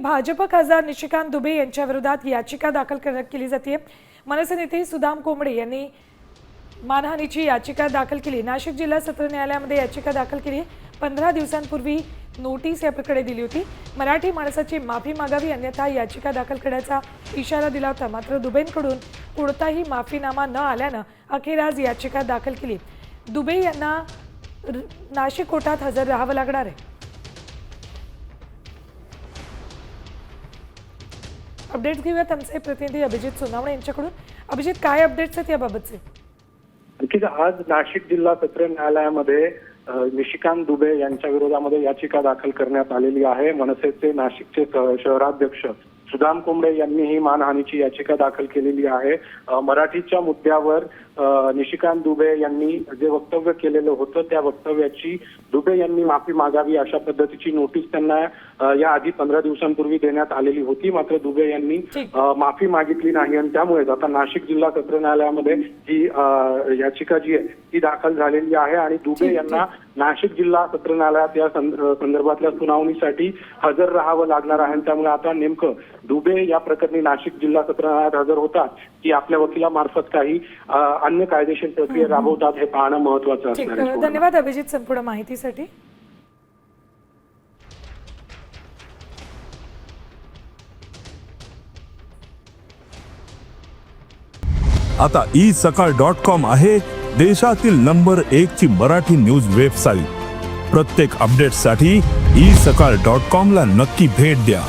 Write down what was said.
भाजप खासदार निशिकांत दुबे यांच्या विरोधात याचिका दाखल केली जाते। मनसे नेते सुदाम कोंबडे यांनी मानहानीची याचिका दाखल केली। नाशिक जिल्हा सत्र न्यायालयामध्ये याचिका दाखल केली। 15 दिवसांपूर्वी नोटीस या प्रकरणी दिली होती। मराठी माणसाची माफी मागावी अन्यथा याचिका दाखल करण्याचा इशारा दिला होता। मात्र दुबेंकडून कोणताही माफीनामा न आल्यानं अखेर आज याचिका दाखल केली। दुबे यांना नाशिक कोर्टात हजर राहावं लागणार आहे। अपडेट घेऊयात आमचे प्रतिनिधी अभिजित सोनावणे यांच्याकडून। अभिजित, काय अपडेट्स आहेत याबाबतचे? आज नाशिक जिल्हा सत्र न्यायालयामध्ये निशिकांत दुबे यांच्या विरोधामध्ये याचिका दाखल करण्यात आलेली आहे। मनसेचे नाशिकचे शहराध्यक्ष सुदाम कोंबडे यांनी ही मानहानीची याचिका दाखल केलेली आहे। मराठीच्या मुद्द्यावर निशिकांत दुबे यांनी जे वक्तव्य केलेलं होतं त्या वक्तव्याची दुबे यांनी माफी मागावी अशा पद्धतीची नोटीस त्यांना या आधी 15 दिवसांपूर्वी देण्यात आलेली होती। मात्र दुबे यांनी माफी मागितली नाही आणि त्यामुळे आता नाशिक जिल्हा सत्र न्यायालयामध्ये ही याचिका जी आहे ती दाखल झालेली आहे आणि दुबे यांना नाशिक जिल्हा सत्र न्यायालयात या संदर्भातल्या सुनावणीसाठी हजर राहावं लागणार आहे। त्यामुळे आता नेमकं दुबे या प्रकरणी नाशिक जिल्हा सत्र न्यायालयात हजर होतात की आपल्या वकिलामार्फत काही अन्य कायदेशीर प्रक्रिया राबवतात हे पाहणं महत्त्वाचं असणार आहे। धन्यवाद अभिजित संपूर्ण माहितीसाठी। आता isakal.com आहे देशातील नंबर 1 ची मराठी न्यूज वेबसाईट। प्रत्येक अपडेटसाठी isakal.com ला नक्की भेट द्या।